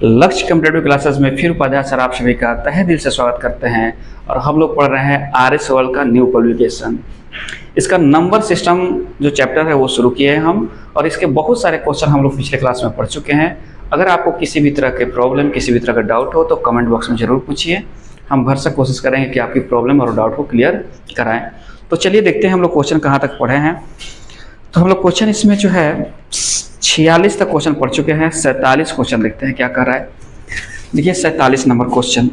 लक्ष्य competitive classes में फिर उपाध्याय सर आप सभी का तहे दिल से स्वागत करते हैं। और हम लोग पढ़ रहे हैं आरएस वर्ल्ड का न्यू पब्लिकेशन। इसका नंबर सिस्टम जो चैप्टर है वो शुरू किए हैं हम, और इसके बहुत सारे क्वेश्चन हम लोग पिछले क्लास में पढ़ चुके हैं। अगर आपको किसी भी तरह के प्रॉब्लम, किसी भी तरह का डाउट हो तो कमेंट बॉक्स में ज़रूर पूछिए। हम भरसक कोशिश करेंगे कि आपकी प्रॉब्लम और डाउट को क्लियर कराएं। तो चलिए देखते हैं हम लोग क्वेश्चन कहाँ तक पढ़े हैं। तो हम लोग क्वेश्चन इसमें जो है 46 तक क्वेश्चन पढ़ चुके हैं। 47 क्वेश्चन देखते हैं क्या कर रहा है। देखिए 47 नंबर क्वेश्चन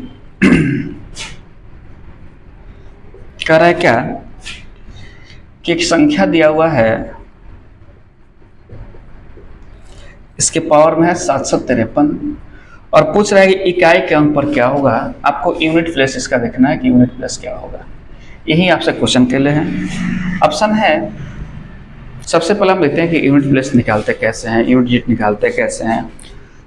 कर रहा है क्या कि एक संख्या दिया हुआ है, इसके पावर में है 753 और पूछ रहा है कि इकाई के अंक पर क्या होगा। आपको यूनिट प्लेस इसका देखना है कि यूनिट प्लेस क्या होगा। यही आपसे क्वेश्चन के लिए है। ऑप्शन है, सबसे पहले हम देखते हैं कि यूनिट प्लेस निकालते कैसे हैं, यूनिट डिजिट निकालते कैसे हैं।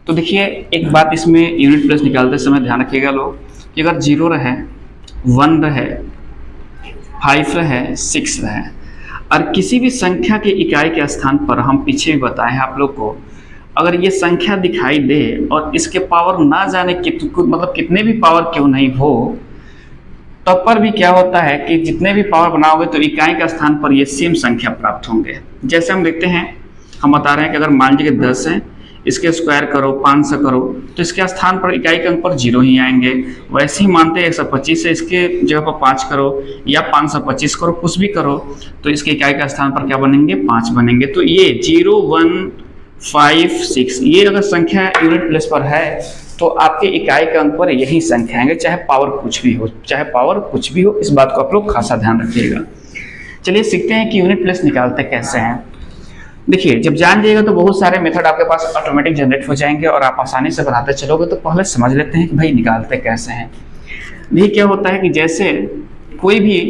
तो देखिए एक बात इसमें यूनिट प्लेस निकालते समय ध्यान रखिएगा लोग कि अगर 0 रहे, 1 रहे, 5 रहे, 6 रहे और किसी भी संख्या के इकाई के स्थान पर, हम पीछे भी बताए हैं आप लोग को, अगर ये संख्या दिखाई दे और इसके पावर ना जाने मतलब कितने भी पावर क्यों नहीं हो, तब पर भी क्या होता है कि जितने भी पावर बनाओगे तो इकाई के स्थान पर ये सेम संख्या प्राप्त होंगे। जैसे हम देखते हैं, हम बता रहे हैं कि अगर मान लीजिए 10 है, इसके स्क्वायर करो, 500 करो, तो इसके स्थान पर इकाई के अंक पर 0 ही आएंगे। वैसे ही मानते हैं 125 है, इसके जगह पर 5 करो या 525 करो, कुछ भी करो, तो इसके इकाई के स्थान पर क्या बनेंगे, 5 बनेंगे। तो ये 0, 1, 5, 6 ये अगर संख्या यूनिट प्लेस पर है तो आपके इकाई के अंक पर यही संख्या आएंगे, चाहे पावर कुछ भी हो, चाहे पावर कुछ भी हो। इस बात को आप लोग खासा ध्यान रखिएगा। चलिए सीखते हैं कि यूनिट प्लेस निकालते कैसे हैं। देखिए जब जान जाइएगा तो बहुत सारे मेथड आपके पास ऑटोमेटिक जनरेट हो जाएंगे और आप आसानी से बनाते चलोगे। तो पहले समझ लेते हैं कि भाई निकालते कैसे हैं। ये क्या होता है कि जैसे कोई भी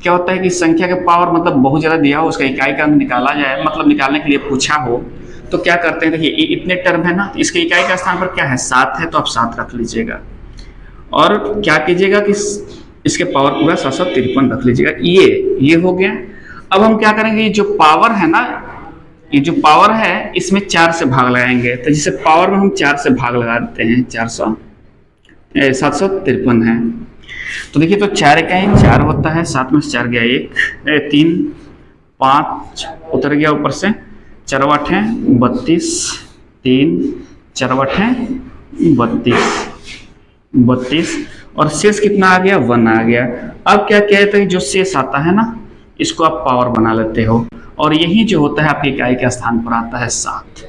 क्या होता है कि संख्या के पावर मतलब बहुत ज़्यादा दिया हो, उसका इकाई का अंक निकाला जाए, मतलब निकालने के लिए पूछा हो, तो क्या करते हैं, देखिए इतने टर्म है ना, इसके इकाई का स्थान पर क्या है, 7 है, तो आप 7 रख लीजिएगा। और क्या कीजिएगा कि इसके पावर पूरा 753 रख लीजिएगा। ये हो गया। अब हम क्या करेंगे, ये जो पावर है ना, ये जो पावर है इसमें 4 से भाग लगाएंगे। तो जिसे पावर में हम 4 से भाग लगा देते हैं, 753 है। तो देखिए तो 4 इकाई 4 होता है, 7 में से 4 गया 1, 3, 5 उतर गया ऊपर से, 4 8 है 32, 3 4 8 है 32 और शेष कितना आ गया, 1 आ गया। अब क्या कहते हैं, जो शेष आता है ना, इसको आप पावर बना लेते हो और यही जो होता है आपकी इकाई के स्थान पर आता है 7।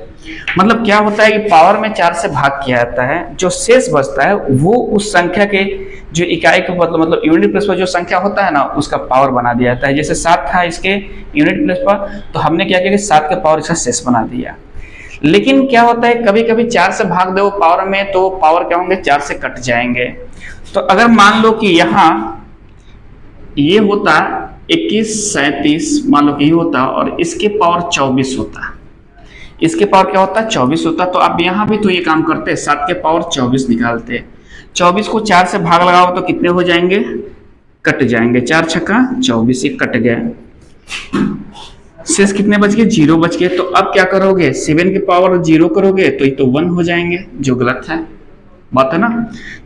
मतलब क्या होता है कि पावर में 4 से भाग किया जाता है, जो शेष बचता है वो उस संख्या के जो इकाई को मतलब यूनिट प्लेस पर जो संख्या होता है ना, उसका पावर बना दिया जाता है। जैसे 7 था इसके यूनिट प्लेस पर, तो हमने क्या किया कि 7 के पावर इसका शेष बना दिया। लेकिन क्या होता है, कभी कभी 4 से भाग दो पावर में, तो पावर क्या होंगे, 4 से कट जाएंगे। तो अगर मान लो कि यहाँ ये होता 21, 37 मान लो कि ये होता और इसके पावर 24 होता, इसके पावर क्या होता है, 24 होता। तो आप यहाँ भी तो ये काम करते, 7 के पावर 24 निकालते। 24 को 4 से भाग लगाओ तो कितने हो जाएंगे, कट जाएंगे। 4 छक्का 24, ये कट गए। शेष कितने बच गए, 0 बच गए। तो अब क्या करोगे, 7 के पावर 0 करोगे तो ये तो 1 हो जाएंगे, जो गलत है, बात है ना।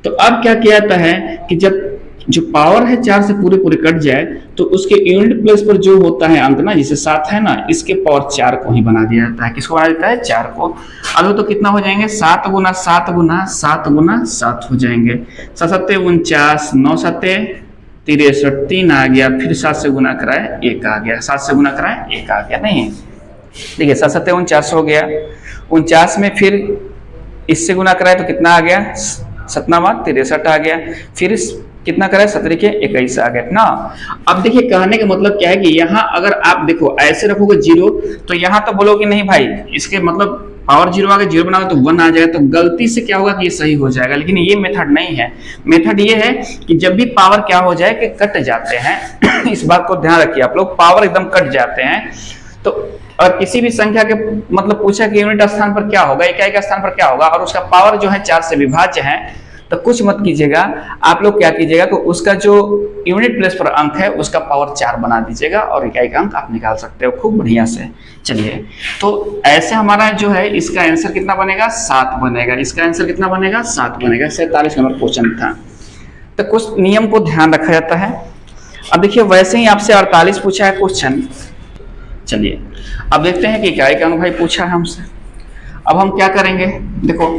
तो अब क्या किया जाता है कि जब जो पावर है 4 से पूरे कट जाए तो उसके यूनिट प्लेस पर जो होता है अंक ना, जैसे 7 है ना, इसके पावर 4 को ही बना दिया जाता है। किसको बना देता है, 4 को। अब तो कितना हो जाएंगे, 7 गुना 7 गुना 7 गुना 7 हो जाएंगे। 7 7 49, 9 7 63, 3 आ गया, फिर 7 से गुना कराए 1 आ गया, 7 से गुना कराए 1 आ गया। नहीं देखिए 7 7 49 हो गया, 49 में फिर इससे गुना कराए तो कितना आ गया, 7 63 आ गया, फिर कितना कराए, 17 के 21 आ गया ना। अब देखिए कहने का मतलब क्या है कि यहाँ अगर आप देखो ऐसे रखोगे 0, तो यहाँ तो बोलोगे नहीं भाई इसके मतलब पावर 0 आ गया, 0 बनाओगे तो 1 आ जाएगा, तो गलती से क्या होगा कि ये सही हो जाएगा। लेकिन ये मेथड नहीं है। मेथड ये है कि जब भी पावर क्या हो जाए कि कट जाते हैं इस बात को ध्यान रखिए आप लोग, पावर एकदम कट जाते हैं। तो और किसी भी संख्या के मतलब पूछा कि यूनिट स्थान पर क्या होगा, इकाई का स्थान पर क्या होगा, और उसका पावर जो है 4 से विभाज्य है, तो कुछ मत कीजिएगा, आप लोग क्या कीजिएगा कि उसका जो यूनिट प्लेस पर अंक है उसका पावर 4 बना दीजिएगा और इकाई का अंक आप निकाल सकते हो खूब बढ़िया से। चलिए, तो ऐसे हमारा जो है इसका आंसर कितना बनेगा, 7 बनेगा। इसका आंसर कितना बनेगा, 7 बनेगा। 47 नंबर क्वेश्चन था। तो कुछ नियम को ध्यान रखा जाता है। अब देखिए, वैसे ही आपसे 48 पूछा है क्वेश्चन। चलिए अब देखते हैं कि इकाई का अंक भाई पूछा है हमसे। अब हम क्या करेंगे, देखो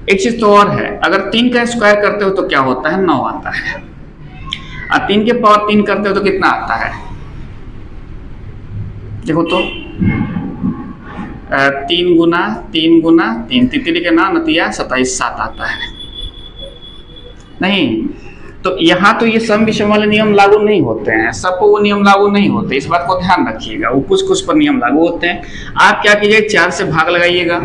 एक चीज तो और है, अगर 3 का स्क्वायर करते हो तो क्या होता है, 9 आता है। और 3 के पावर 3 करते हो तो कितना आता है, देखो तो 3 गुना 3 गुना 3, तितली के ना नतिया 27, 7 आता है। नहीं तो यहाँ तो ये सम विषम वाले नियम लागू नहीं होते हैं, सबको वो नियम लागू नहीं होते, इस बात को ध्यान रखिएगा। वो कुछ कुछ पर नियम लागू होते हैं। आप क्या कीजिएगा, 4 से भाग लगाइएगा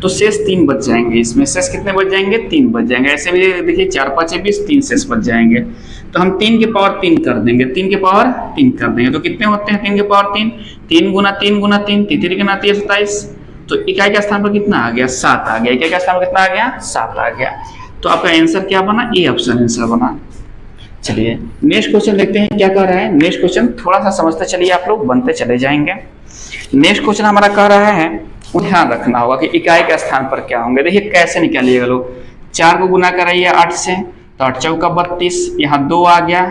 तो शेष 3 बच जाएंगे। इसमें शेष कितने बच जाएंगे, 3 बच जाएंगे। ऐसे भी देखिए 4 5 20, 3 शेष बच जाएंगे। तो हम 3 के पावर 3 कर देंगे, 3 के पावर 3 कर देंगे तो कितने होते हैं 3 के पावर 3, 3 गुना 3 गुना 3, तितली के नाती 27। तो इकाई के स्थान पर कितना आ गया, 7 आ गया। इकाई के स्थान पर कितना आ गया, 7 आ गया। तो आपका आंसर क्या बना, ए ऑप्शन आंसर बना। चलिए नेक्स्ट क्वेश्चन देखते हैं क्या कह रहा है। नेक्स्ट क्वेश्चन थोड़ा सा समझते चलिए, आप लोग बनते चले जाएंगे। नेक्स्ट क्वेश्चन हमारा कह रहा है, ध्यान रखना होगा कि इकाई के स्थान पर क्या होंगे। देखिए कैसे निकालिएगा लोग, 4 को गुना कराइए 8 से तो 8 चौका 32, यहाँ 2 आ गया।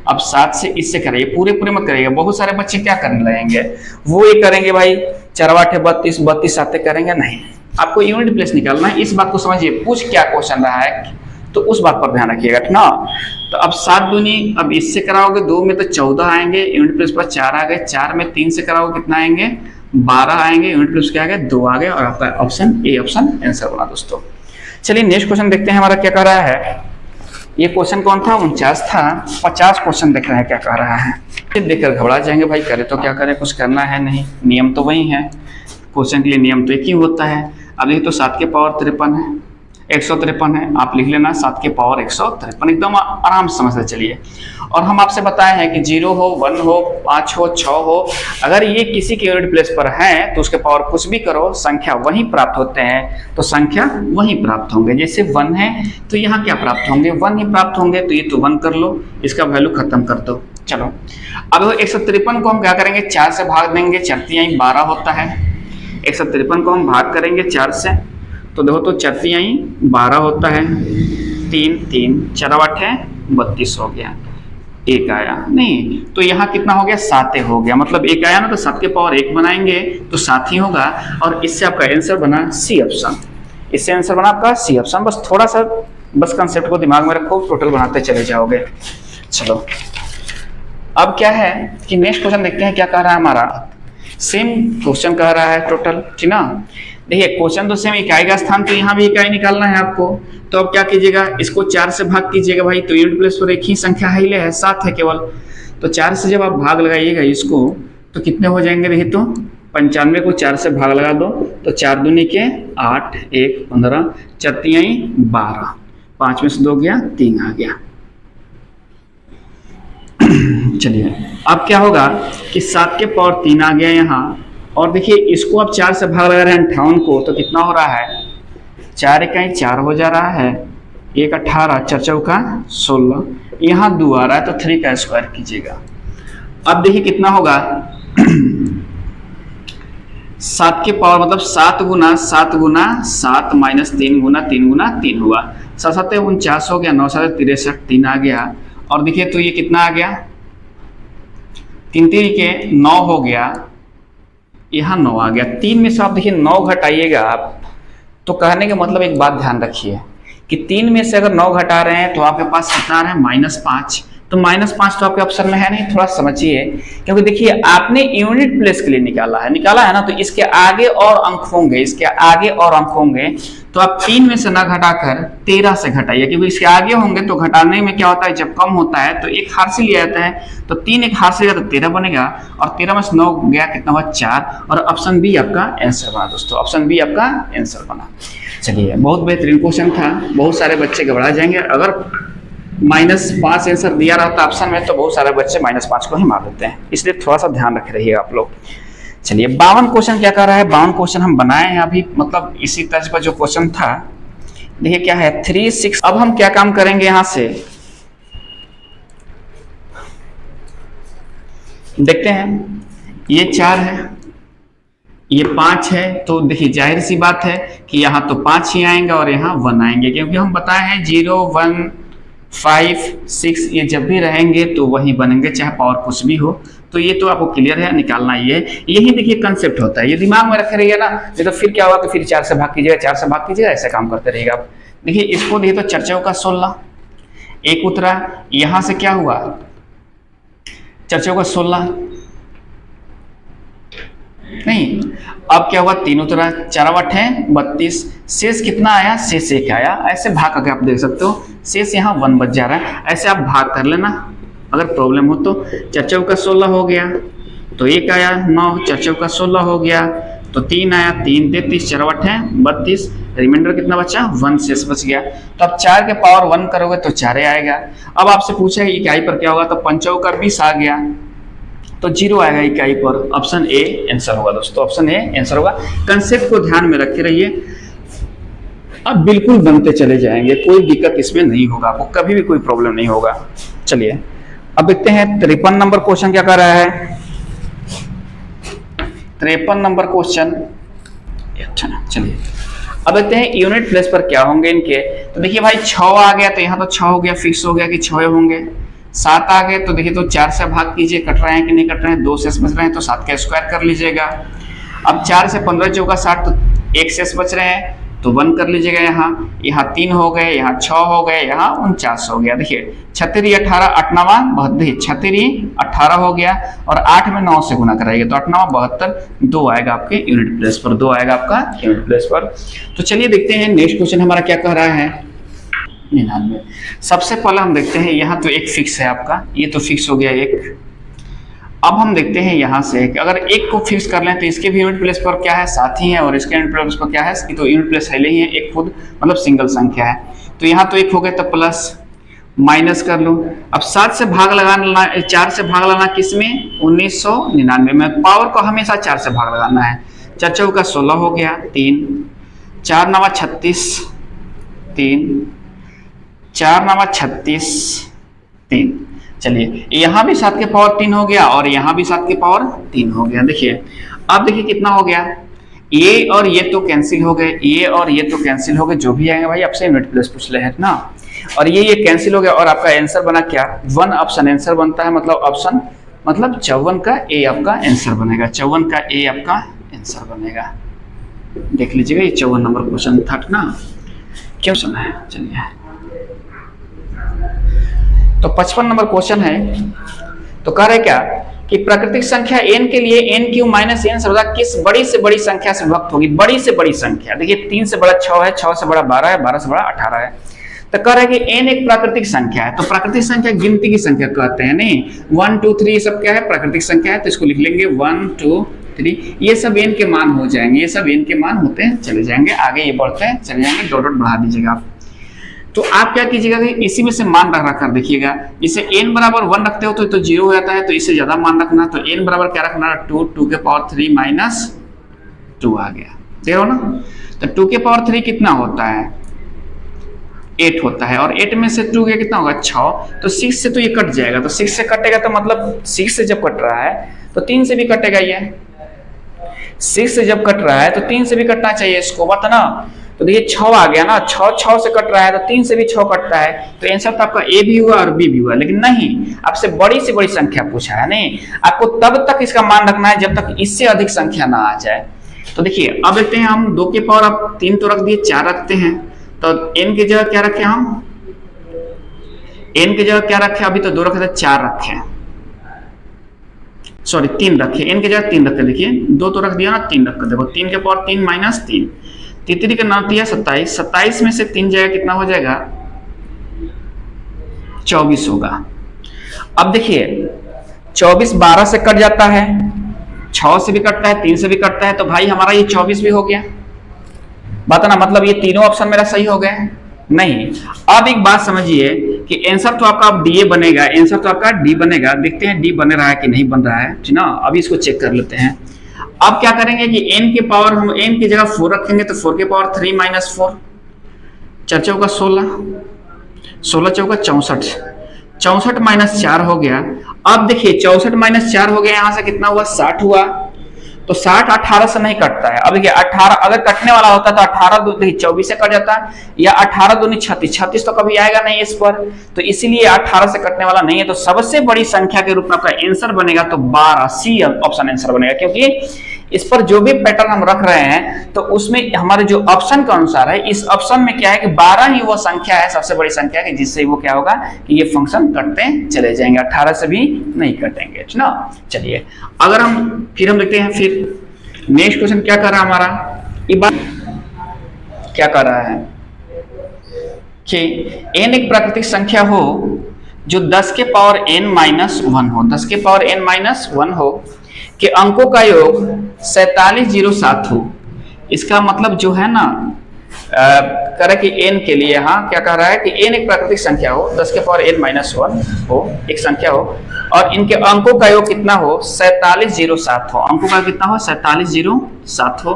अब 7 से इससे कराइए, पूरे पूरे मत कराइएगा। बहुत सारे बच्चे क्या करने लगेंगे, वो ये करेंगे भाई 4 8 32, 32 7 करेंगे। नहीं, आपको यूनिट प्लेस निकालना है, इस बात को समझिए। पूछ क्या क्वेश्चन रहा है तो उस बात पर ध्यान रखिएगा ना। तो अब 7 दूनी, अब इससे कराओगे 2 में तो 14 आएंगे, यूनिट प्लेस पर 4 आ गए। 4 में 3 से कराओगे कितना आएंगे, 12 आएंगे। यूनिट प्लेस क्या आ गए, 2 आ गए। और आपका ऑप्शन ए ऑप्शन आंसर बना दोस्तों। चलिए नेक्स्ट क्वेश्चन देखते हैं हमारा क्या कह रहा है। ये क्वेश्चन कौन था, 49 था। 50 क्वेश्चन देख रहे हैं क्या कह रहा है। देखकर घबरा जाएंगे भाई, करे तो क्या करें, कुछ करना है नहीं, नियम तो वही है। क्वेश्चन के लिए नियम तो एक ही होता है। अब ये तो 7 के पावर 53 है, 153 है, आप लिख लेना 7 के पावर 153, एकदम आराम से समझते चलिए। और हम आपसे बताए हैं कि 0 हो, 1 हो, 5 हो, 6 हो, अगर ये किसी के यूनिट प्लेस पर है तो उसके पावर कुछ भी करो, संख्या वही प्राप्त होते हैं, तो संख्या वही प्राप्त होंगे। जैसे 1 है तो यहाँ क्या प्राप्त होंगे, 1 ही प्राप्त होंगे। तो ये तो 1 कर लो, इसका वैल्यू खत्म कर दो। चलो अब 153 को हम क्या करेंगे, 4 से भाग देंगे, 4 तिहाई 12 होता है। 153 को हम भाग करेंगे 4 से, तो देखो तो 4 तिहाई 12 होता है। 3 3 4 8 है 32 हो गया, 1 आया नहीं। तो यहाँ कितना हो गया, 7 हो गया। मतलब 1 आया ना, तो 7 के पावर 1 बनाएंगे तो 7 ही होगा। और इससे आपका आंसर बना सी ऑप्शन। इससे आंसर बना आपका सी ऑप्शन। बस थोड़ा सा बस कंसेप्ट को दिमाग में रखो, टोटल बनाते चले जाओगे। चलो अब क्या है कि नेक्स्ट क्वेश्चन देखते हैं क्या कह रहा है हमारा। सेम क्वेश्चन कह रहा है टोटल, ठीक ना। देखिए क्वेश्चन तो सेम, इकाई का स्थान तो यहाँ भी इकाई निकालना है आपको। तो अब क्या कीजिएगा, इसको 4 से भाग कीजिएगा भाई। तो यूनिट प्लेस पर एक ही संख्या है, है 7 है केवल। तो 4 से जब आप भाग लगाइएगा इसको तो कितने हो जाएंगे, देखिए तो 95 को 4 से भाग लगा दो तो 4 दूनी के 8, 1 15, 4 तिहाई 12, 5 में से 2 गया, 3 आ गया। चलिए अब क्या होगा कि 7 के पावर 3 आ गया यहाँ। और देखिए इसको अब 4 से भाग लगा रहे हैं 58 को, तो कितना हो रहा है, 4 इकाई 4 हो जा रहा है, 1 18, 4 चौका 16, यहाँ 2 आ रहा है तो 3 का स्क्वायर कीजिएगा। अब देखिए कितना होगा 7 के पावर मतलब 7 गुना 7 माइनस 3 गुना 3 गुना 3 हुआ, 7 7 49 हो गया, 9 7 63, 3 आ गया। और देखिए तो ये कितना आ गया, 3 3 के 9 हो गया, यहाँ 9 आ गया। 3 में से आप देखिए 9 घटाइएगा आप, तो कहने का मतलब एक बात ध्यान रखिए कि 3 में से अगर 9 घटा रहे हैं तो आपके पास कितना आ रहा है, -5। तो -5 तो आपके ऑप्शन में है नहीं, थोड़ा समझिए। क्योंकि देखिए आपने यूनिट प्लेस के लिए निकाला है ना, तो इसके आगे और अंक होंगे, इसके आगे और अंक होंगे। तो आप 3 में से ना घटाकर 13 से घटाइए, क्योंकि इसके आगे होंगे तो घटाने में क्या होता है, जब कम होता है तो एक हार से लिया जाता है। तो 3 एक हार से लिया तो 13 बनेगा, और 13 में से 9 गया, कितना हुआ 4। और ऑप्शन बी आपका आंसर बना दोस्तों, ऑप्शन बी आपका आंसर बना। चलिए बहुत बेहतरीन क्वेश्चन था, बहुत सारे बच्चे घबरा जाएंगे। अगर -5 आंसर दिया रहता ऑप्शन में तो बहुत सारे बच्चे -5 को ही मार देते हैं, इसलिए थोड़ा सा ध्यान रख रहिएगा आप लोग। चलिए 52 क्वेश्चन क्या कर रहा है, 52 क्वेश्चन हम बनाए हैं अभी, मतलब इसी तर्ज पर जो क्वेश्चन था देखिए क्या है 3 6। अब हम क्या काम करेंगे यहां से देखते हैं, ये 4 है, ये 5 है, तो देखिए जाहिर सी बात है कि यहाँ तो 5 ही आएंगे और यहाँ 1 आएंगे, क्योंकि हम बताए हैं 0 1 5 6 ये जब भी रहेंगे तो वही बनेंगे, चाहे पावर कुछ भी हो। तो ये तो आपको क्लियर है, निकालना ये है। यही देखिए कंसेप्ट होता है, ये दिमाग में रखे रहिए ना, नहीं तो फिर क्या होगा कि फिर 4 से भाग कीजिएगा, 4 से भाग कीजिएगा, ऐसे काम करते रहिएगा आप। देखिए इसको देखिए तो 4 चौका 16, एक उतरा, यहां से क्या हुआ 4 चौका 16 नहीं, अब क्या हुआ 3 उतरा, 4 8 है 32, शेष कितना आया, शेष 1 आया। ऐसे भाग करके आप देख सकते हो, शेष यहाँ 1 बच जा रहा है, ऐसे आप भाग कर लेना अगर प्रॉब्लम हो तो। 4 चौका 16 हो गया तो 1 आया 9, 4 चौका 16 हो गया तो 3 आया, 3 33, 4 8 है 32, रिमाइंडर कितना बचा 1 शेष बच गया। तो अब 4 के पावर 1 करोगे तो 4 आएगा। अब आपसे पूछा है इकाई पर क्या होगा, तो 5 चौका 20 आ गया तो 0 आएगा इकाई पर। ऑप्शन ए आंसर होगा दोस्तों, ऑप्शन ए आंसर होगा। कंसेप्ट को ध्यान में रखे रहिए, अब बिल्कुल बनते चले जाएंगे, कोई दिक्कत इसमें नहीं होगा, आपको कभी भी कोई प्रॉब्लम नहीं होगा। चलिए अब देखते हैं 53 नंबर क्वेश्चन क्या कर रहा है। 53 नंबर क्वेश्चन, अच्छा चलिए अब देखते हैं यूनिट प्लेस पर क्या होंगे इनके। तो देखिए भाई 6 आ गया तो यहाँ तो 6 हो गया, फिक्स हो गया कि 6 होंगे। 7 आ गए तो देखिए तो 4 से भाग कीजिए, कट रहे हैं कि नहीं कट रहे हैं, 2 शेष बच रहे हैं तो 7 का स्क्वायर कर लीजिएगा। अब 4 से 15 चौका 60 तो 1 शेष बच रहे हैं तो 1 कर लीजिएगा। यहाँ 3 हो गए, यहाँ 6 हो गए, यहाँ 49 हो गया। देखिए 36 18 8 72, 36 18 हो गया और 8 में 9 से गुना कराइए तो 8 9 72, 2 आएगा आपके यूनिट प्लेस पर, 2 आएगा आपका यूनिट प्लेस पर। तो चलिए देखते हैं नेक्स्ट क्वेश्चन हमारा क्या कह रहा है 99। सबसे पहले हम देखते हैं यहाँ तो एक फिक्स है आपका, ये तो फिक्स हो गया एक। अब हम देखते हैं यहाँ से कि अगर एक को फिक्स कर लें तो इसके भी यूनिट प्लेस पर क्या है 7 ही है और इसके यूनिट प्लेस पर क्या है, तो यूनिट प्लेस है ही है, एक खुद मतलब सिंगल संख्या है। तो यहाँ तो एक हो गया तो प्लस माइनस कर लो। अब 7 से भाग लगाना, 4 से भाग लगाना किस में 1999 में, पावर को हमेशा 4 से भाग लगाना है। 4 चौका 16 हो गया 3, 4 9 36 3, 4 9 36 3। चलिए यहाँ भी 7 के पावर 3 हो गया और यहाँ भी 7 के पावर 3 हो गया। देखिए अब देखिए कितना हो गया, ये और ये तो कैंसिल हो गए, ये और ये तो कैंसिल हो गए, जो भी आएंगे भाई आपसे यूनिट प्लेस पूछ ले है ना। और ये कैंसिल हो गया और आपका आंसर बना क्या 1 ऑप्शन आंसर बनता है, मतलब ऑप्शन मतलब 54 का ए आपका आंसर बनेगा, 54 का ए आपका आंसर बनेगा। देख लीजिएगा ये 54 नंबर क्वेश्चन था ना, क्यों सुना है। चलिए तो 55 नंबर क्वेश्चन है, तो कह रहे क्या कि प्राकृतिक संख्या n के लिए n क्यू माइनस n सर्वदा किस बड़ी से बड़ी संख्या से विभक्त होगी। बड़ी से बड़ी संख्या देखिए 3 से बड़ा 6 है, 6 से बड़ा 12 है, 12 से बड़ा 18 है। तो कह रहे हैं कि n एक प्राकृतिक संख्या है, तो प्राकृतिक संख्या गिनती की संख्या कहते हैं, नहीं 1 2 3 ये सब क्या है प्राकृतिक संख्या है, तो इसको लिख लेंगे 1 2 3, ये सब n के मान हो जाएंगे, ये सब n के मान होते हैं चले जाएंगे, आगे ये बढ़ते हैं चले जाएंगे, डॉट डॉट बढ़ा दीजिएगा आप। तो आप क्या कीजिएगा कि इसी में से मान रख कर देखिएगा, इसे n बराबर 1 रखते हो तो 0 हो जाता है, तो इससे ज्यादा मान रखना, तो n बराबर क्या रखना 2, 2 के पावर 3 माइनस 2 आ गया, देख रहे हो ना। तो 2 के पावर 3 कितना होता है 8 होता है, और 8 में से 2 के कितना होगा 6, तो 6 से तो ये कट जाएगा, तो 6 से कटेगा तो मतलब 6 से जब कट रहा है तो 3 से भी कटेगा, ये 6 से जब कट रहा है तो 3 से भी कटना चाहिए इसको, बात ना। तो देखिए 6 आ गया ना, 6 से कट रहा है तो 3 से भी 6 कटता है, तो आंसर तो आपका ए भी हुआ और बी भी हुआ। लेकिन नहीं, आपसे बड़ी से बड़ी संख्या पूछा है, नहीं आपको तब तक इसका मान रखना है जब तक इससे अधिक संख्या ना आ जाए। तो देखिए अब देखते हैं हम 2 के पावर अब 3 तो रख दिए, 4 रखते हैं, तो n की जगह क्या रखे हम, n की जगह क्या रखे, अभी तो 2 रखे थे 4 रखे, सॉरी 3 रखे, n की जगह 3 रखे, देखिए 2 तो रख दिया ना 3 रख, देखो 3 के पावर 3 माइनस 3, 3 का 9 दिया 27, 27 में से 3 जाएगा कितना हो जाएगा 24 होगा। अब देखिए 24 12 से कट जाता है, 6 से भी कटता है, 3 से भी कटता है, तो भाई हमारा ये 24 भी हो गया, बात ना, मतलब ये तीनों ऑप्शन मेरा सही हो गए। नहीं, अब एक बात समझिए कि आंसर तो आपका डी बनेगा, आंसर तो आपका डी बनेगा, देखते हैं डी बन रहा है कि नहीं बन रहा है, ठीक ना। अभी इसको चेक कर लेते हैं। अब क्या करेंगे कि n के पावर हम n की जगह 4 रखेंगे, तो 4 के पावर 3 माइनस 4, 4 चौका 16, 16 चौका 64, 64 माइनस 4 हो गया। अब देखिए 64 माइनस 4 हो गया, यहां से कितना हुआ 60 हुआ। तो 60 18 से नहीं कटता है। अब देखिए 18 अगर कटने वाला होता तो 18 दूनी 24 से कट जाता, या 18 दूनी 36, 36 तो कभी आएगा नहीं इस पर, तो इसीलिए 18 से कटने वाला नहीं है। तो सबसे बड़ी संख्या के रूप में आपका आंसर बनेगा तो 12, सी ऑप्शन आंसर बनेगा, क्योंकि इस पर जो भी पैटर्न हम रख रहे हैं तो उसमें हमारे जो ऑप्शन के अनुसार है, इस ऑप्शन में क्या है कि 12 ही वो संख्या है, सबसे बड़ी संख्या है, जिससे वो क्या होगा कि ये फंक्शन कटते चले जाएंगे, 18 से भी नहीं कटेंगे ना। चलिए अगर हम फिर हम देखते हैं फिर नेक्स्ट क्वेश्चन क्या कर रहा है हमारा, ये बात क्या कर रहा है कि n एक प्राकृतिक संख्या हो जो 10 के पावर n माइनस 1 हो, 10 के पावर n माइनस 1 हो, कि अंकों का योग 4707 हो। इसका मतलब जो है ना कह रहा है कि n के लिए, हाँ क्या कह रहा है कि n एक प्राकृतिक संख्या हो, 10 के पावर n माइनस 1 हो, एक संख्या हो, और इनके अंकों का योग कितना हो 4707 हो, अंकों का कितना हो 4707 हो।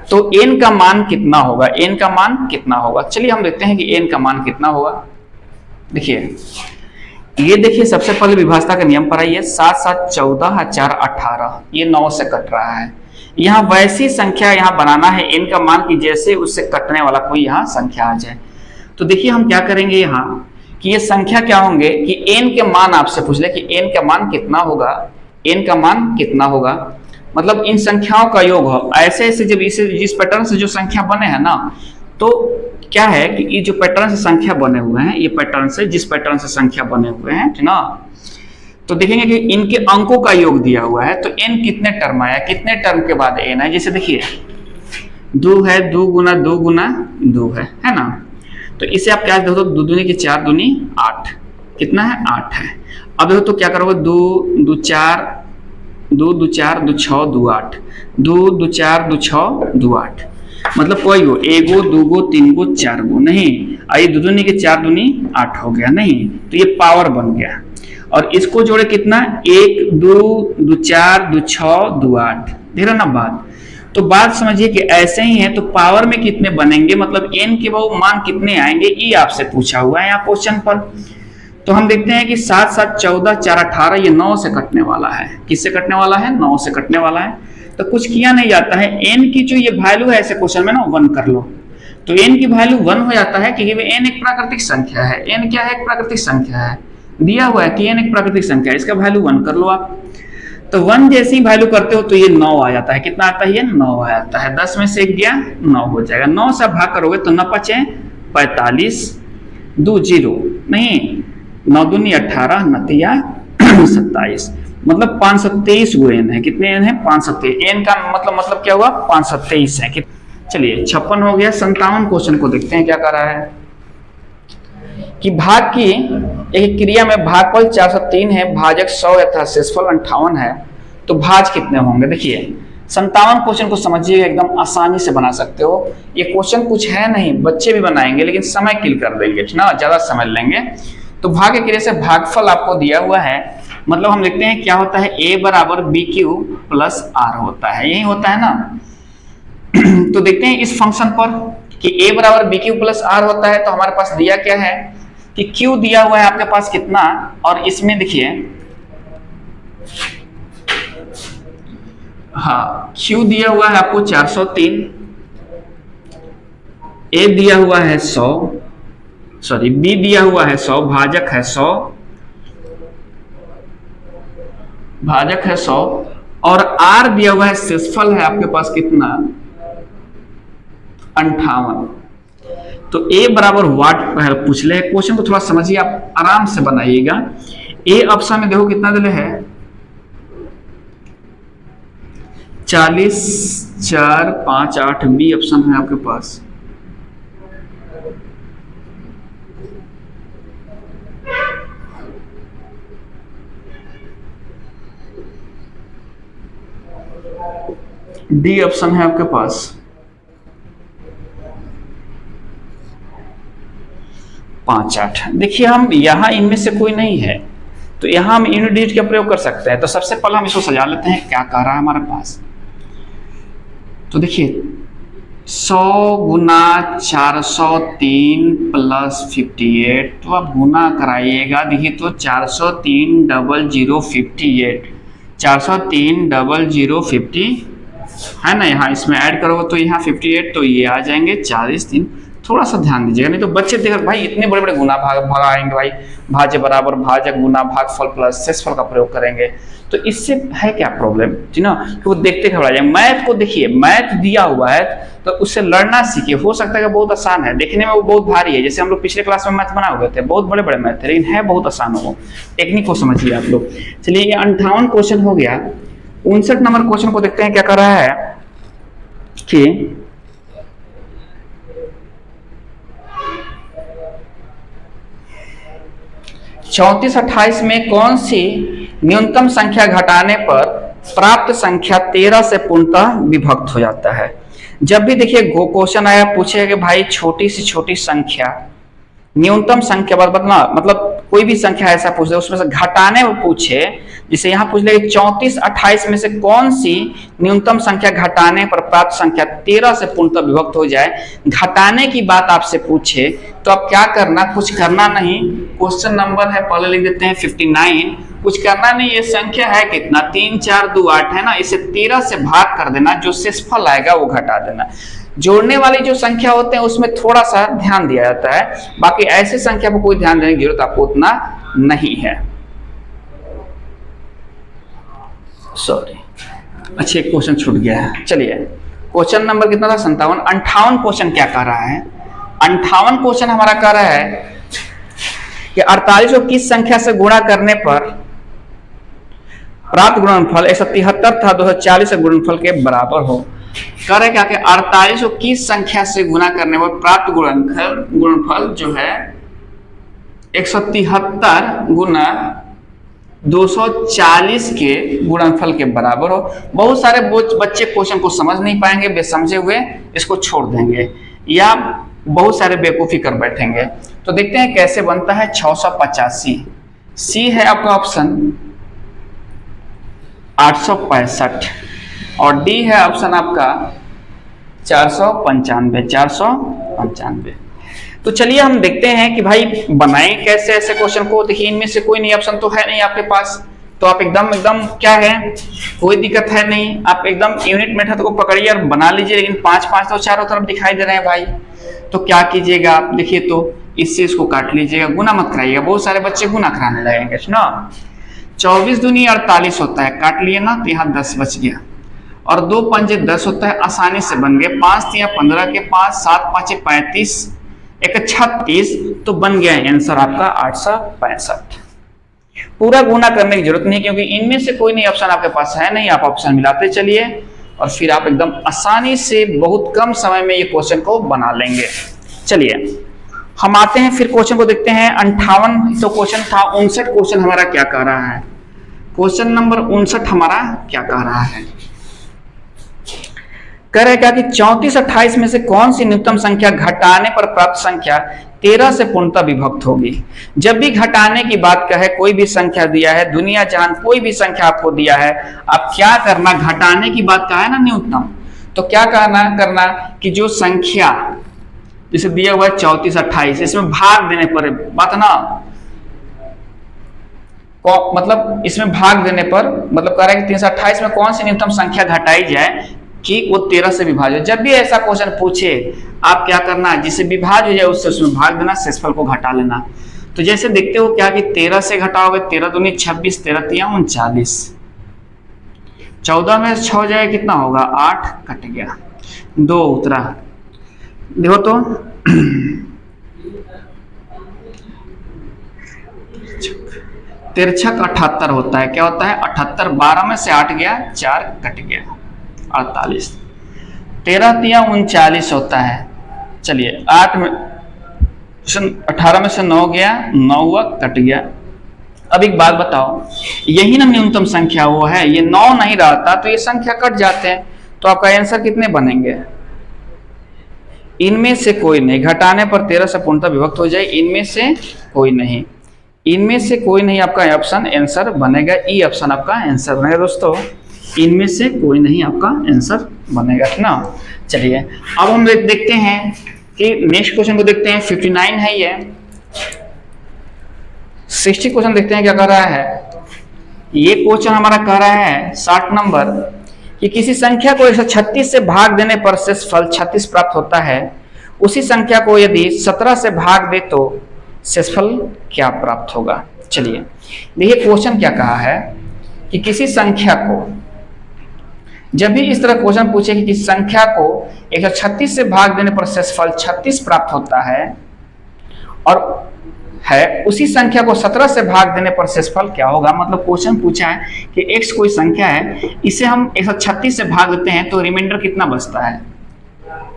तो n का मान कितना होगा, n का मान कितना होगा, चलिए हम देखते हैं कि n का मान कितना होगा। देखिए ये देखिए सबसे पहले विभाजता का नियम पर आइए, 7 7 14 4 18, ये 9 से कट रहा है। यहाँ वैसी संख्या यहाँ बनाना है n का मान की जैसे उससे कटने वाला कोई यहाँ संख्या आ जाए। तो देखिए हम क्या करेंगे यहाँ कि ये संख्या क्या होंगे कि n के मान आपसे पूछ ले कि n का मान कितना होगा, n का मान कितना होगा, मतलब इन संख्याओं का योग हो। ऐसे ऐसे जब इसे जिस पैटर्न से जो संख्या बने हैं ना, तो क्या है कि ये जो पैटर्न से संख्या बने हुए हैं, ये पैटर्न से जिस पैटर्न से संख्या बने हुए हैं ना, तो देखेंगे कि इनके अंकों का योग दिया हुआ है। तो n कितने टर्म आया, कितने टर्म के बाद n है, जैसे देखिए 2 है, 2 गुना 2 गुना 2 है ना। तो इसे आप क्या देखो, 2 दूनी की 4 दूनी 8, कितना है 8 है। अब देखो तो क्या करोगे, 2 2 4 2 2 4 2 6 2 8, 2 2 4 2 6 2 8, मतलब कोई हो 1 गो 2 गो 3 गो 4 गो नहीं, आई 2 दूनी के 4 दूनी 8 हो गया नहीं, तो ये पावर बन गया। और इसको जोड़े कितना 1 2 2 4 2 6 2 8, देख रहे ना बात। तो बात समझिए कि ऐसे ही है, तो पावर में कितने बनेंगे, मतलब n के वो मान कितने आएंगे, ये आपसे पूछा हुआ है यहाँ क्वेश्चन पर। तो हम देखते हैं कि 7 7 14 4 18, ये 9 से कटने वाला है। किससे कटने वाला है, 9 से कटने वाला है। तो कुछ किया नहीं जाता है, n की जो ये वैल्यू है ऐसे क्वेश्चन में ना 1 कर लो, तो n की वैल्यू 1 हो जाता है, क्योंकि n एक प्राकृतिक संख्या है। n क्या है, एक प्राकृतिक संख्या है, दिया हुआ है कि n एक प्राकृतिक संख्या है, इसका वैल्यू 1 कर लो आप। तो 1 जैसे ही वैल्यू करते हो तो ये 9 आ जाता है, कितना आता है, ये 9 आ जाता है। 10 में से 1 गया 9 हो जाएगा। 9 से भाग करोगे तो 9 5 45, 2 0 नहीं, 9 दूनी 18, 9 तिया 27, मतलब 523 गो n है। कितने n है, 523। n का मतलब क्या हुआ 523 है। चलिए 56 हो गया। 57 क्वेश्चन को देखते हैं क्या कर रहा है कि भाग की एक क्रिया में भागफल 403 है, भाजक 100 तथा शेषफल 58 है, तो भाज कितने होंगे। देखिए 57 क्वेश्चन को समझिए, एकदम आसानी से बना सकते हो। ये क्वेश्चन कुछ है नहीं, बच्चे भी बनाएंगे, लेकिन समय किल कर देंगे ना, ज्यादा समझ लेंगे। तो भाग की क्रिया से भागफल आपको दिया हुआ है, मतलब हम देखते हैं क्या होता है, a बराबर बी क्यू प्लस आर होता है, यही होता है ना। तो देखते हैं इस फंक्शन पर कि a बराबर बी क्यू प्लस आर होता है, तो हमारे पास दिया क्या है कि q दिया हुआ है आपके पास कितना, और इसमें देखिए हाँ q दिया हुआ है आपको 403, a दिया हुआ है 100, सॉरी b दिया हुआ है 100, भाजक है 100, भाजक है 100, और r दिया हुआ है शेषफल है आपके पास कितना 58। तो a बराबर वाट पूछ ले, क्वेश्चन को थोड़ा समझिए, आप आराम से बनाइएगा। a ऑप्शन में देखो कितना दिले है 40 4 5 8, बी ऑप्शन है आपके पास डी ऑप्शन है आपके पास 5 8। देखिए हम यहां इनमें से कोई नहीं है, तो यहां हम यूनिट डिजिट का प्रयोग कर सकते हैं। तो सबसे पहले हम इसको सजा लेते हैं, क्या कह रहा है हमारे पास। तो देखिए 100 गुना 403 प्लस 58, तो आप गुना कराइएगा, देखिए तो 403 डबल 058, 403 डबल 050 है ना, यहाँ इसमें ऐड करोगे तो यहाँ 58, तो ये आ जाएंगे 40 दिन। थोड़ा सा ध्यान दीजिएगा, नहीं तो बच्चे देख भाई इतने बड़े बड़े गुना भाग आएंगे भाई, भाज्य बराबर भाजक गुना भागफल प्लस शेषफल का प्रयोग करेंगे, तो इससे है क्या प्रॉब्लम, ठीक ना, कि वो देखते घबरा जाएंगे। मैथ को देखिए, मैथ दिया हुआ है तो उससे लड़ना सीखिए, हो सकता है कि बहुत आसान है, देखने में वो बहुत भारी है, जैसे हम लोग पिछले क्लास में मैथ बना हुए थे, बहुत बड़े बड़े मैथ थे, लेकिन है बहुत आसान हो, टेक्निक को समझिए आप लोग। चलिए ये 58 क्वेश्चन हो गया। 59 नंबर क्वेश्चन को देखते हैं क्या कर रहा है कि 34-28 में कौन सी न्यूनतम संख्या घटाने पर प्राप्त संख्या 13 से पूर्णतः विभक्त हो जाता है। जब भी देखिए क्वेश्चन आया पूछेगा कि भाई छोटी से छोटी संख्या न्यूनतम संख्या मतलब कोई भी संख्या ऐसा पूछ दे उसमें से घटाने में पूछे, जिसे यहाँ पूछ ले 34-28 में से कौन सी न्यूनतम संख्या घटाने पर प्राप्त संख्या 13 से पूर्णतः विभक्त हो जाए, घटाने की बात आपसे पूछे तो आप क्या करना, कुछ करना नहीं, क्वेश्चन नंबर है पहले लिख देते हैं 59, कुछ करना नहीं, ये संख्या है कितना 3 4 2 8 है ना, इसे 13 से भाग कर देना, जो शेषफल आएगा वो घटा देना। जोड़ने वाली जो संख्या होते हैं उसमें थोड़ा सा ध्यान दिया जाता है, बाकी ऐसे संख्या पर कोई ध्यान देने की जरूरत आपको उतना नहीं है। सॉरी, अच्छा एक क्वेश्चन छूट गया है। चलिए क्वेश्चन नंबर कितना था 57, 58 क्वेश्चन क्या कह रहा है, 58 क्वेश्चन हमारा कह रहा है कि 48 को किस संख्या से गुणा करने पर प्राप्त गुणनफल 173 था 240 के गुणनफल के बराबर हो। कह रहे क्या कि 48 को किस संख्या से गुणा करने पर प्राप्त गुणनफल जो है 173 गुना 240 के गुणनफल के बराबर हो। बहुत सारे बच्चे क्वेश्चन को समझ नहीं पाएंगे, बेसमझे हुए इसको छोड़ देंगे या बहुत सारे बेवकूफी कर बैठेंगे। तो देखते हैं कैसे बनता है 685। सी है आपका ऑप्शन 865 और डी है ऑप्शन आपका 495। तो चलिए हम देखते हैं कि भाई बनाएं कैसे ऐसे क्वेश्चन को। देखिए इनमें से कोई नहीं ऑप्शन तो है नहीं आपके पास, तो आप एकदम क्या है, कोई दिक्कत है नहीं, आप एकदम यूनिट मेथड को पकड़िए और बना लीजिए। लेकिन 5 तो चारों तरफ दिखाई दे रहे हैं भाई, तो क्या कीजिएगा आप, देखिए तो इससे इसको काट लीजिएगा, गुना मत कराइएगा, बहुत सारे बच्चे गुना कराने लगेंगे ना। 24 दूनी 48 होता है, काट लिए ना तो यहाँ 10 बच गया, और 2 पंजे 10 होता है, आसानी से बन गए। 5 तिया 15 के 5, 7 5 35, 1 36, तो बन गया आंसर आपका 865। पूरा गुना करने की जरूरत नहीं, क्योंकि इनमें से कोई नहीं ऑप्शन आपके पास है नहीं, आप ऑप्शन मिलाते चलिए और फिर आप एकदम आसानी से बहुत कम समय में ये क्वेश्चन को बना लेंगे। चलिए हम आते हैं फिर क्वेश्चन को देखते हैं। 58 तो क्वेश्चन था, 59 क्वेश्चन हमारा क्या कह रहा है, क्वेश्चन नंबर 59 हमारा क्या कह रहा है, कह रहा है क्या कि 34-28 में से कौन सी न्यूनतम संख्या घटाने पर प्राप्त संख्या 13 से पूर्णतः विभक्त होगी। जब भी घटाने की बात कहे, कोई भी संख्या दिया है, दुनिया जहां कोई भी संख्या आपको दिया है, आप क्या करना, घटाने की बात कहा है ना न्यूनतम, तो क्या करना कि जो संख्या जैसे दिया हुआ है 34-28, इसमें भाग देने पर बात ना, मतलब इसमें भाग देने पर मतलब कह रहा है कि 328 में कौन सी न्यूनतम संख्या घटाई जाए कि वो 13 से विभाजित। जब भी ऐसा क्वेश्चन पूछे आप क्या करना, जिसे विभाज्य हो जाए उससे उसमें भाग देना, शेषफल को घटा लेना। तो जैसे देखते हो क्या कि 13 से घटाओगे, 13 दूनी 26, 13 तिया 39, 14 में 6 जाए कितना होगा 8, कट गया 2 उतरा। देखो तो 3 78 होता है, क्या होता है 78, 12 में से 8 गया 4 कट गया 48, 13 तिया 39 होता है। चलिए 8 में 18 में से 9 गया 9 हुआ कट गया। अब एक बात बताओ, यही ना न्यूनतम संख्या वो है, ये 9 नहीं रहता तो ये संख्या कट जाते हैं, तो आपका आंसर कितने बनेंगे, इनमें से कोई नहीं, घटाने पर 13 से पूर्णतः विभक्त हो जाए, इनमें से कोई नहीं, इनमें से कोई नहीं, आपका ऑप्शन आंसर बनेगा, ई ऑप्शन आपका आंसर बनेगा दोस्तों, इनमें से कोई नहीं आपका आंसर बनेगा ना। चलिए अब हम देखते हैं कि नेक्स्ट क्वेश्चन को देखते हैं। 59 है ये। 60 क्वेश्चन देखते हैं क्या कर रहा है। ये क्वेश्चन हमारा कह रहा है 60 नंबर कि किसी संख्या को 136 से भाग देने पर शेषफल 36 प्राप्त होता है। उसी संख्या को यदि 17 से भाग दे तो शेषफल क्या प्राप्त होगा। चलिए देखिए क्वेश्चन क्या कहा है कि किसी संख्या को, जब भी इस तरह क्वेश्चन पूछे कि किसी संख्या को 136 से भाग देने पर शेषफल 36 प्राप्त होता है और है उसी संख्या को 17 से भाग देने पर शेषफल क्या होगा। मतलब क्वेश्चन पूछा है कि x कोई संख्या है, इसे हम 136 से भाग देते हैं तो रिमाइंडर कितना बचता है।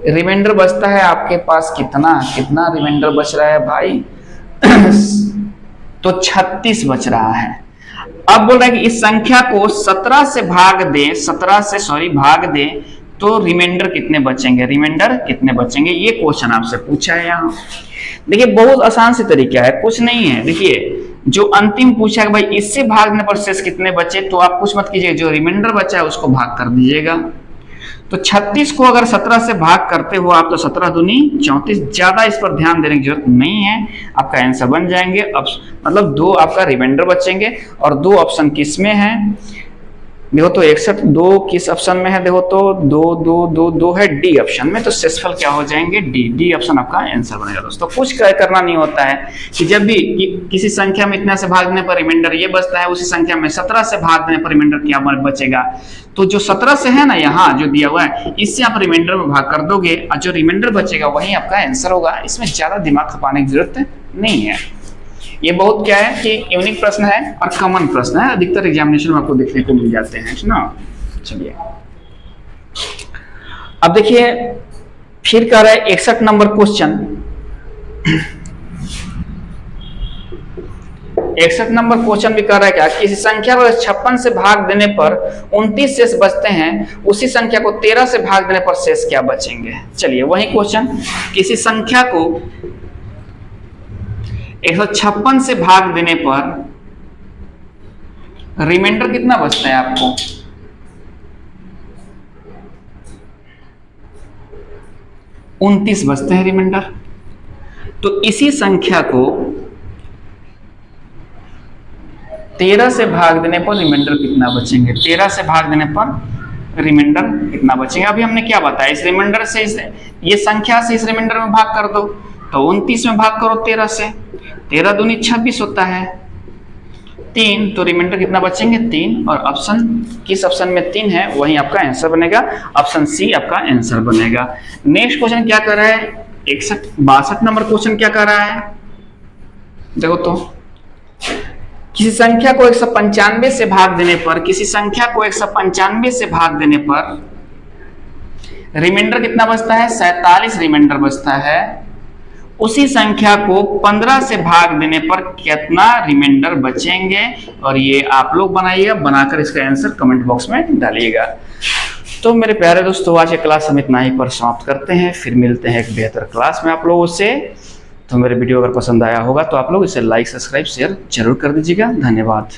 रिमाइंडर बचता है आपके पास कितना रिमाइंडर बच रहा है भाई तो 36 बच रहा है। अब बोल रहा है कि इस संख्या को 17 से भाग दे तो रिमाइंडर कितने बचेंगे। ये क्वेश्चन आपसे पूछा है। यहाँ देखिए बहुत आसान से तरीका है, कुछ नहीं है। देखिए जो अंतिम पूछा है भाई इससे भागने पर शेष कितने बचे, तो आप कुछ मत कीजिए, जो रिमाइंडर बचा है उसको भाग कर दीजिएगा। तो 36 को अगर 17 से भाग करते हो आप तो 17 दूनी 34, ज्यादा इस पर ध्यान देने की जरूरत नहीं है। आपका आंसर बन जाएंगे। अब मतलब 2 आपका रिमाइंडर बचेंगे और 2 ऑप्शन किस में है देखो तो 61, 2 किस ऑप्शन में है देखो तो 2 है डी ऑप्शन में। तो शेषफल क्या हो जाएंगे डी ऑप्शन आपका आंसर बनेगा। दोस्तों कुछ करना नहीं होता है कि जब भी किसी संख्या में इतना से भाग देने पर रिमाइंडर ये बचता है, उसी संख्या में 17 से भाग देने पर रिमाइंडर क्या बचेगा। तो जो 17 से है ना यहाँ जो दिया हुआ है इससे आप रिमाइंडर में भाग कर दोगे और जो रिमाइंडर बचेगा वही आपका आंसर होगा। इसमें ज्यादा दिमाग खपाने की जरूरत नहीं है। ये बहुत क्या है कि यूनिक प्रश्न है और कॉमन प्रश्न है, अधिकतर एग्जामिनेशन में आपको देखने को मिल जाते हैं ना। चलिए अब देखिए फिर कह रहा है 61 नंबर क्वेश्चन। 61 नंबर क्वेश्चन भी कह रहा है क्या, किसी संख्या को 56 से भाग देने पर 29 शेष बचते हैं, उसी संख्या को 13 से भाग देने पर शेष क्या बचेंगे। चलिए वही क्वेश्चन, किसी संख्या को 156 से भाग देने पर रिमाइंडर कितना बचता है आपको। उनतीस बचते हैं रिमाइंडर। तो इसी संख्या को 13 से भाग देने पर रिमाइंडर कितना बचेंगे। 13 से भाग देने पर रिमाइंडर कितना बचेंगे। अभी हमने क्या बताया, इस रिमाइंडर से ये संख्या से इस रिमाइंडर में भाग कर दो तो 29 में भाग करो 13 से, 13 दूनी 26 होता है 3, तो रिमाइंडर कितना बचेंगे 3। और ऑप्शन किस ऑप्शन में 3 है वही आपका आंसर बनेगा, ऑप्शन सी आपका आंसर बनेगा। नेक्स्ट क्वेश्चन क्या कर रहा है 62 नंबर क्वेश्चन क्या कर रहा है देखो तो, किसी संख्या को 195 से भाग देने पर, किसी संख्या को 195 से भाग देने पर रिमाइंडर कितना बचता है 47 रिमाइंडर बचता है। उसी संख्या को 15 से भाग देने पर कितना रिमाइंडर बचेंगे। और ये आप लोग बनाइएगा, बनाकर इसका आंसर कमेंट बॉक्स में डालिएगा। तो मेरे प्यारे दोस्तों आज की क्लास हम इतना ही पर समाप्त करते हैं, फिर मिलते हैं एक बेहतर क्लास में आप लोगों से। तो मेरे वीडियो अगर पसंद आया होगा तो आप लोग इसे लाइक सब्सक्राइब शेयर जरूर कर दीजिएगा। धन्यवाद।